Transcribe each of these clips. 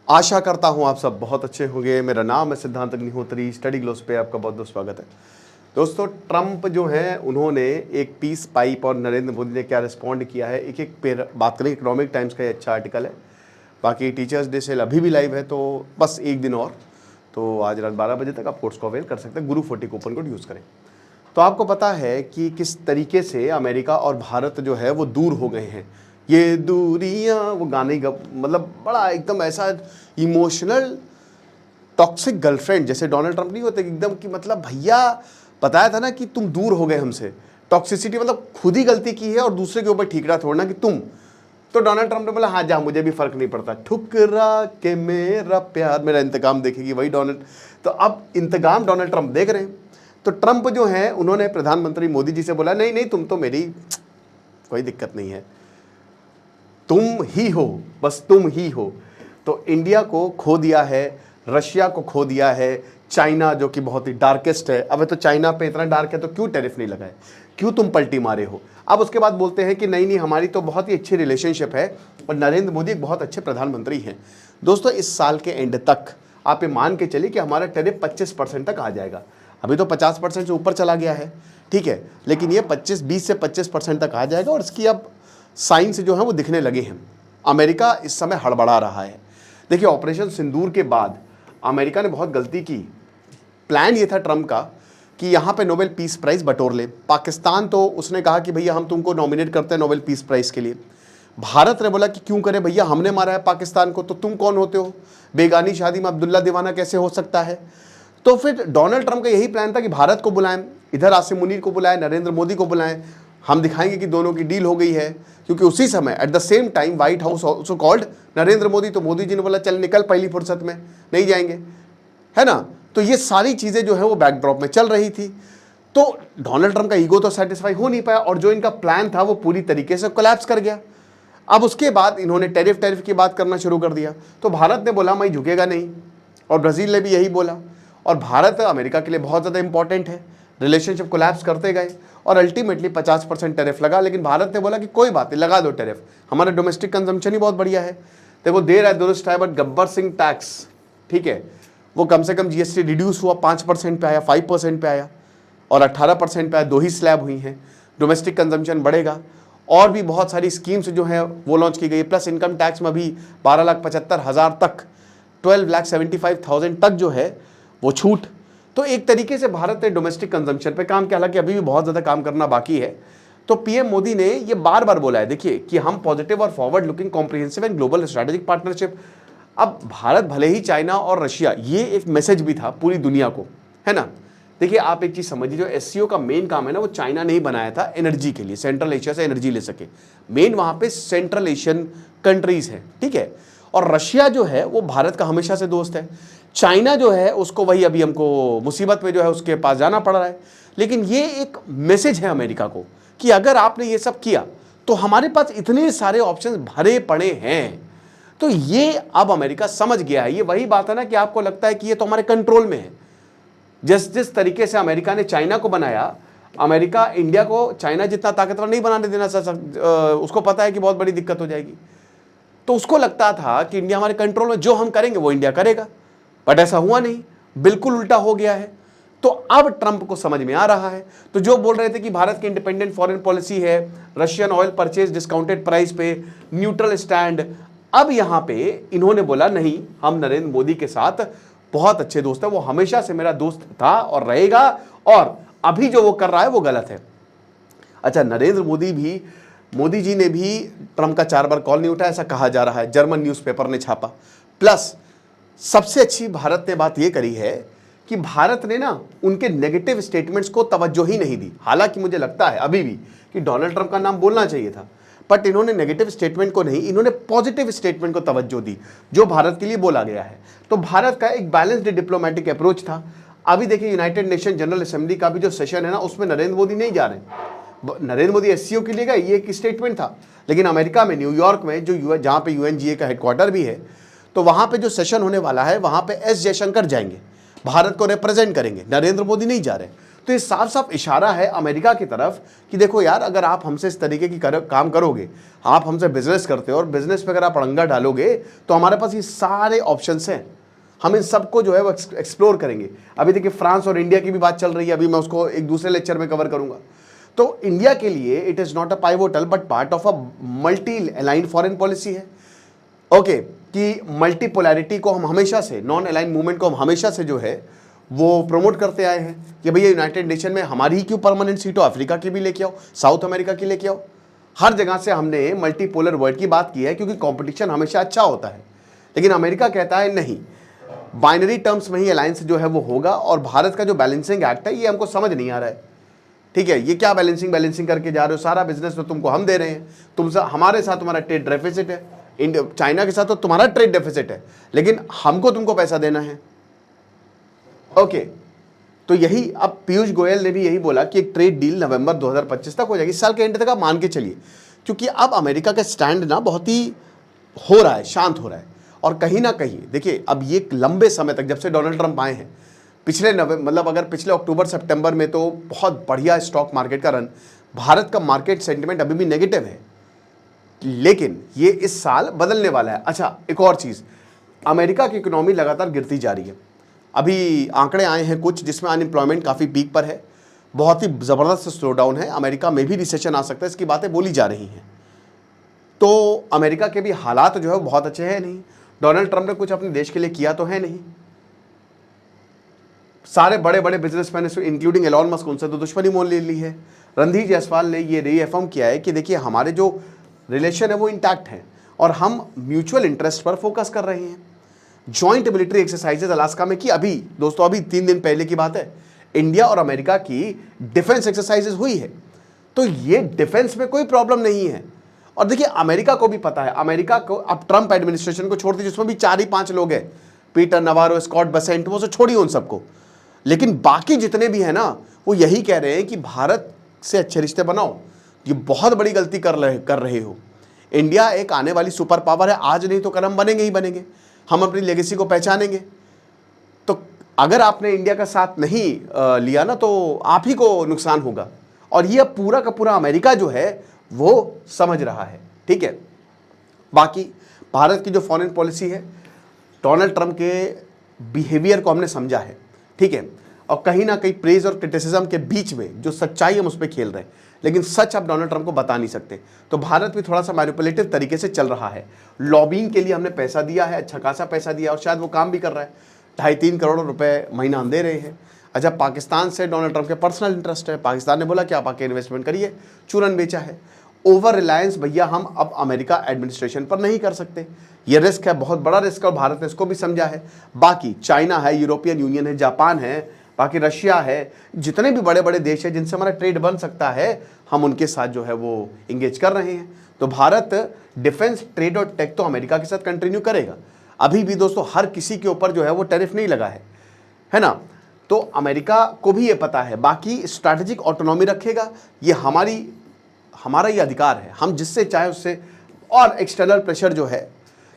आशा करता हूँ आप सब बहुत अच्छे होंगे। मेरा नाम है सिद्धांत अग्निहोत्री। स्टडी ग्लोस पे आपका बहुत बहुत स्वागत है। दोस्तों, ट्रंप जो है उन्होंने एक पीस पाइप और नरेंद्र मोदी ने क्या रिस्पॉन्ड किया है, एक एक पे बात करें। इकोनॉमिक टाइम्स का ये अच्छा आर्टिकल है। बाकी टीचर्स डे सेल अभी भी लाइव है, तो बस एक दिन और, तो आज रात 12 बजे तक आप कोर्स को अवेल कर सकते हैं। गुरु 40 कूपन कोड यूज़ करें। तो आपको पता है कि किस तरीके से अमेरिका और भारत जो है वो दूर हो गए हैं। ये दूरियां, वो गाने का मतलब बड़ा एकदम ऐसा इमोशनल टॉक्सिक गर्लफ्रेंड जैसे डोनाल्ड ट्रंप नहीं होते एकदम कि मतलब भैया बताया था ना कि तुम दूर हो गए हमसे। टॉक्सिसिटी मतलब खुद ही गलती की है और दूसरे के ऊपर ठीकरा छोड़ना कि तुम। तो डोनाल्ड ट्रंप ने बोला हाँ जा, मुझे भी फर्क नहीं पड़ता, ठुकरा के मेरा प्यार मेरा इंतकाम देखेगी वही डोनाल्ड। तो अब इंतकाम डोनाल्ड ट्रंप देख रहे हैं। तो ट्रंप जो है उन्होंने प्रधानमंत्री मोदी जी से बोला नहीं नहीं, तुम तो मेरी कोई दिक्कत नहीं है, तुम ही हो, बस तुम ही हो। तो इंडिया को खो दिया है, रशिया को खो दिया है, चाइना जो कि बहुत ही डार्केस्ट है। अब तो चाइना पे इतना डार्क है तो क्यों टैरिफ नहीं लगाए, क्यों तुम पलटी मारे हो। अब उसके बाद बोलते हैं कि नहीं नहीं हमारी तो बहुत ही अच्छी रिलेशनशिप है और नरेंद्र मोदी एक बहुत अच्छे प्रधानमंत्री हैं। दोस्तों, इस साल के एंड तक आप ये मान के चलिए कि हमारा टैरिफ 25% तक आ जाएगा। अभी तो 50% से ऊपर चला गया है, ठीक है, लेकिन ये 20 से 25% तक आ जाएगा और इसकी अब साइंस जो है वो दिखने लगे हैं। अमेरिका इस समय हड़बड़ा रहा है। देखिए, ऑपरेशन सिंदूर के बाद अमेरिका ने बहुत गलती की। प्लान ये था ट्रंप का कि यहाँ पे नोबेल पीस प्राइज़ बटोर ले। पाकिस्तान तो उसने कहा कि भैया हम तुमको नॉमिनेट करते हैं नोबेल पीस प्राइज़ के लिए। भारत ने बोला कि क्यों करें भैया, हमने मारा है पाकिस्तान को, तो तुम कौन होते हो, बेगानी शादी में अब्दुल्ला दीवाना कैसे हो सकता है। तो फिर डोनाल्ड ट्रंप का यही प्लान था कि भारत को बुलाएं, इधर आसिम मुनीर को बुलाएं, नरेंद्र मोदी को बुलाएं, हम दिखाएंगे कि दोनों की डील हो गई है। क्योंकि उसी समय at the same time white house also called Narendra Modi, तो मोदी जी ने बोला चल निकल पहली फुर्सत में, नहीं जाएंगे, है ना। तो ये सारी चीज़ें जो है वो बैकड्रॉप में चल रही थी। तो डोनाल्ड ट्रंप का ईगो तो सेटिस्फाई हो नहीं पाया और जो इनका प्लान था वो पूरी तरीके से कोलैप्स कर गया। अब उसके बाद इन्होंने टैरिफ की बात करना शुरू कर दिया। तो भारत ने बोला मैं झुकेगा नहीं, और ब्राज़ील ने भी यही बोला। और भारत अमेरिका के लिए बहुत ज़्यादा इंपॉर्टेंट है। रिलेशनशिप कोलैप्स करते गए और अल्टीमेटली 50% टैरिफ लगा। लेकिन भारत ने बोला कि कोई बात नहीं, लगा दो टैरिफ, हमारा डोमेस्टिक कंजम्पशन ही बहुत बढ़िया है। देखो देर है दुरुस्त है, बट गब्बर सिंह टैक्स, ठीक है, वो कम से कम जीएसटी रिड्यूस हुआ, 5% पे आया, 5% पे आया और 18% पे आया। 2 ही स्लैब हुई हैं। डोमेस्टिक कंजम्पशन बढ़ेगा और भी बहुत सारी स्कीम्स जो है वो लॉन्च की गई। प्लस इनकम टैक्स में भी 12,75,000 तक, 12,75,000 तक जो है वो छूट। तो एक तरीके से भारत ने डोमेस्टिक कंजम्पशन पे काम किया, हालांकि अभी भी बहुत ज़्यादा काम करना बाकी है। तो पीएम मोदी ने ये बार बार बोला है, देखिए, कि हम पॉजिटिव और forward looking comprehensive and global strategic partnership. अब भारत भले ही चाइना और रशिया, ये एक मैसेज भी था पूरी दुनिया को, है ना। देखिए, आप एक चीज़ समझिए, जो एससीओ का मेन काम है ना वो चाइना ने ही बनाया था एनर्जी के लिए, सेंट्रल एशिया से एनर्जी ले सके। मेन वहाँ पे सेंट्रल एशियन कंट्रीज़ हैं, ठीक है। और रशिया जो है वो भारत का हमेशा से दोस्त है। चाइना जो है उसको वही अभी हमको मुसीबत में जो है उसके पास जाना पड़ रहा है। लेकिन ये एक मैसेज है अमेरिका को कि अगर आपने ये सब किया तो हमारे पास इतने सारे ऑप्शंस भरे पड़े हैं। तो ये अब अमेरिका समझ गया है। ये वही बात है ना कि आपको लगता है कि ये तो हमारे कंट्रोल में है। जिस तरीके से अमेरिका ने चाइना को बनाया, अमेरिका इंडिया को चाइना जितना ताकतवर नहीं बनाने देना, उसको पता है कि बहुत बड़ी दिक्कत हो जाएगी। तो उसको लगता था कि इंडिया हमारे कंट्रोल में, जो हम करेंगे वो इंडिया करेगा, बट ऐसा हुआ नहीं, बिल्कुल उल्टा हो गया है। तो अब ट्रंप को समझ में आ रहा है। तो जो बोल रहे थे कि भारत की इंडिपेंडेंट फॉरेन पॉलिसी है, Russian oil purchase discounted price पे, न्यूट्रल स्टैंड, अब यहां पे इन्होंने बोला नहीं, हम नरेंद्र मोदी के साथ बहुत अच्छे दोस्त हैं, वो हमेशा से मेरा दोस्त था और रहेगा, और अभी जो वो कर रहा है वो गलत है। अच्छा, मोदी जी ने भी ट्रंप का 4 बार कॉल नहीं उठाया, ऐसा कहा जा रहा है, जर्मन न्यूज़पेपर ने छापा। प्लस सबसे अच्छी भारत ने बात यह करी है कि भारत ने ना उनके नेगेटिव स्टेटमेंट्स को तवज्जो ही नहीं दी। हालांकि मुझे लगता है अभी भी कि डोनाल्ड ट्रंप का नाम बोलना चाहिए था, बट इन्होंने नेगेटिव स्टेटमेंट को नहीं, इन्होंने पॉजिटिव स्टेटमेंट को तवज्जो दी जो भारत के लिए बोला गया है। तो भारत का एक बैलेंस्ड डिप्लोमेटिक अप्रोच था। अभी देखिए, यूनाइटेड नेशन जनरल असेंबली का भी जो सेशन है ना, उसमें नरेंद्र मोदी नहीं जा रहे। नरेंद्र मोदी एससीओ के लिए गए, ये एक स्टेटमेंट था। लेकिन अमेरिका में, न्यूयॉर्क में, जो जहाँ पे यूएनजीए का हेडक्वार्टर भी है, तो वहाँ पे जो सेशन होने वाला है वहाँ पे एस जयशंकर जाएंगे, भारत को रिप्रेजेंट करेंगे, नरेंद्र मोदी नहीं जा रहे। तो ये साफ साफ इशारा है अमेरिका की तरफ कि देखो यार, अगर आप हमसे इस तरीके की काम करोगे, आप हमसे बिजनेस करते हो और बिजनेस पे अगर आप अड़ंगा डालोगे तो हमारे पास ये सारे ऑप्शंस हैं, हम इन सबको जो है वो एक्सप्लोर करेंगे। अभी देखिए फ्रांस और इंडिया की भी बात चल रही है, अभी मैं उसको एक दूसरे लेक्चर में कवर करूंगा। तो इंडिया के लिए it is not a pivotal but part of a multi aligned foreign policy है। ओके, कि मल्टीपोलैरिटी को हम हमेशा से, नॉन अलाइन मूवमेंट को हम हमेशा से जो है वो प्रमोट करते आए हैं कि भैया यूनाइटेड नेशन में हमारी ही क्यों परमानेंट सीट हो, अफ्रीका की भी लेके आओ, साउथ अमेरिका की लेके आओ। हर जगह से हमने मल्टीपोलर वर्ल्ड की बात की है क्योंकि कंपटीशन हमेशा अच्छा होता है। लेकिन अमेरिका कहता है नहीं, बाइनरी टर्म्स में ही अलायंस जो है वो होगा। और भारत का जो बैलेंसिंग एक्ट है ये हमको समझ नहीं आ रहा है। ठीक है, ये क्या बैलेंसिंग करके जा रहे हो, सारा बिजनेस तो तुमको हम दे रहे हैं, तुमसे हमारे साथ तुम्हारा ट्रेड डेफिसिट है, चाइना के साथ तो तुम्हारा ट्रेड डेफिसिट है, लेकिन हमको तुमको पैसा देना है। ओके, तो यही अब पीयूष गोयल ने भी यही बोला कि एक ट्रेड डील नवंबर 2025 तक हो जाएगी, इस साल के एंड तक आप मान के चलिए। क्योंकि अब अमेरिका का स्टैंड ना बहुत ही हो रहा है, शांत हो रहा है। और कहीं ना कहीं देखिए, अब ये लंबे समय तक जब से डोनाल्ड ट्रंप आए हैं, पिछले मतलब अगर पिछले अक्टूबर सितंबर में तो बहुत बढ़िया स्टॉक मार्केट का रन, भारत का मार्केट सेंटिमेंट अभी भी नेगेटिव है, लेकिन ये इस साल बदलने वाला है। अच्छा, एक और चीज़, अमेरिका की इकोनॉमी लगातार गिरती जा रही है। अभी आंकड़े आए हैं कुछ जिसमें अनएम्प्लॉयमेंट काफ़ी पीक पर है, बहुत ही ज़बरदस्त स्लो डाउन है, अमेरिका में भी रिसेशन आ सकता है, इसकी बातें बोली जा रही हैं। तो अमेरिका के भी हालात जो है वो बहुत अच्छे हैं नहीं। डोनाल्ड ट्रंप ने कुछ अपने देश के लिए किया तो है नहीं। सारे बड़े बड़े बिजनेसमैन इंक्लूडिंग एलॉन मस्क, उनसे तो दुश्मनी मोल ले ली है। रणधीर जायसवाल ने ये रीअफर्म किया है कि देखिए हमारे जो रिलेशन है वो इंटैक्ट है और हम म्यूचुअल इंटरेस्ट पर फोकस कर रहे हैं। जॉइंट मिलिट्री एक्सरसाइजेज अलास्का में की, अभी दोस्तों अभी 3 दिन पहले की बात है, इंडिया और अमेरिका की डिफेंस एक्सरसाइजेज हुई है। तो ये डिफेंस में कोई प्रॉब्लम नहीं है। और देखिए अमेरिका को भी पता है, अमेरिका को अब ट्रंप एडमिनिस्ट्रेशन को छोड़ दीजिए, जिसमें भी 4 ही 5 लोग हैं, पीटर नवारो, स्कॉट बेसेंट, वो छोड़िए उन सबको, लेकिन बाकी जितने भी हैं ना, वो यही कह रहे हैं कि भारत से अच्छे रिश्ते बनाओ, ये बहुत बड़ी गलती कर रहे हो। इंडिया एक आने वाली सुपर पावर है, आज नहीं तो कल हम बनेंगे ही बनेंगे, हम अपनी लेगेसी को पहचानेंगे। तो अगर आपने इंडिया का साथ नहीं लिया ना, तो आप ही को नुकसान होगा। और ये पूरा का पूरा अमेरिका जो है वो समझ रहा है। ठीक है, बाकी भारत की जो फॉरेन पॉलिसी है, डोनाल्ड ट्रंप के बिहेवियर को हमने समझा है। ठीक है, और कहीं ना कहीं प्रेज और क्रिटिसिज्म के बीच में जो सच्चाई हम उस पर खेल रहे हैं, लेकिन सच आप डोनाल्ड ट्रंप को बता नहीं सकते। तो भारत भी थोड़ा सा मैनिपुलेटिव तरीके से चल रहा है। लॉबिंग के लिए हमने पैसा दिया है, अच्छा खासा पैसा दिया, और शायद वो काम भी कर रहा है। 2.5-3 करोड़ रुपए महीना हम दे रहे हैं। अच्छा, पाकिस्तान से डोनाल्ड ट्रंप के पर्सनल इंटरेस्ट है, पाकिस्तान ने बोला कि आप आके इन्वेस्टमेंट करिए, चूरन बेचा है। ओवर रिलायंस भैया हम अब अमेरिका एडमिनिस्ट्रेशन पर नहीं कर सकते, ये रिस्क है, बहुत बड़ा रिस्क है, और भारत ने इसको भी समझा है। बाकी चाइना है, यूरोपियन यूनियन है, जापान है, बाकी रशिया है, जितने भी बड़े बड़े देश हैं जिनसे हमारा ट्रेड बन सकता है, हम उनके साथ जो है वो इंगेज कर रहे हैं। तो भारत डिफेंस, ट्रेड और टेक तो अमेरिका के साथ कंटिन्यू करेगा। अभी भी दोस्तों हर किसी के ऊपर जो है वो टैरिफ नहीं लगा है ना। तो अमेरिका को भी ये पता है, बाकी स्ट्रैटेजिक ऑटोनॉमी रखेगा, ये हमारा ये अधिकार है, हम जिससे चाहे उससे। और एक्सटर्नल प्रेशर जो है,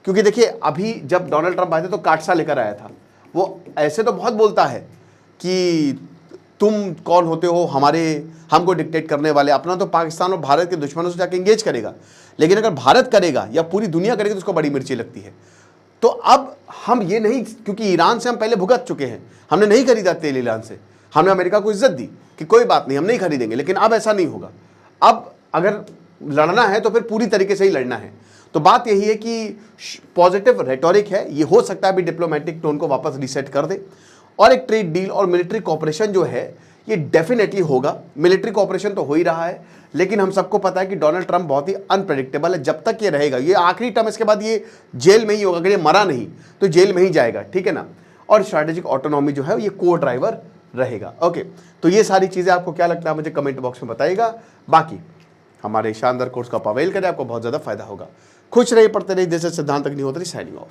क्योंकि देखिए अभी जब डोनाल्ड ट्रंप आए थे तो काटसा लेकर आया था, वो ऐसे तो बहुत बोलता है कि तुम कौन होते हो हमको डिक्टेट करने वाले, अपना तो पाकिस्तान और भारत के दुश्मनों से जाके इंगेज करेगा, लेकिन अगर भारत करेगा या पूरी दुनिया करेगी तो उसको बड़ी मिर्ची लगती है। तो अब हम ये नहीं, क्योंकि ईरान से हम पहले भुगत चुके हैं, हमने नहीं खरीदा तेल ईरान से, हमने अमेरिका को इज्जत दी कि कोई बात नहीं हम नहीं खरीदेंगे, लेकिन अब ऐसा नहीं होगा। अब अगर लड़ना है तो फिर पूरी तरीके से ही लड़ना है। तो बात यही है कि पॉजिटिव रेटोरिक है, ये हो सकता है अभी डिप्लोमेटिक टोन को वापस रीसेट कर दे, और एक ट्रेड डील और मिलिट्री कोऑपरेशन जो है ये डेफिनेटली होगा। मिलिट्री कोऑपरेशन तो हो ही रहा है, लेकिन हम सबको पता है कि डोनाल्ड ट्रंप बहुत ही अनप्रेडिक्टेबल है। जब तक ये रहेगा, ये आखिरी टर्म, इसके बाद ये जेल में ही होगा। अगर ये मरा नहीं तो जेल में ही जाएगा, ठीक है ना। और स्ट्रैटेजिक ऑटोनॉमी जो है ये कोर ड्राइवर रहेगा। ओके, तो ये सारी चीज़ें आपको क्या लगता है मुझे कमेंट बॉक्स में बताइएगा। बाकी हमारे शानदार कोर्स का अवेल करें, आपको बहुत ज़्यादा फायदा होगा। खुश रहिए, पढ़ते रहिए। दिस इज सिद्धांत अग्निहोत्री, साइनिंग ऑफ।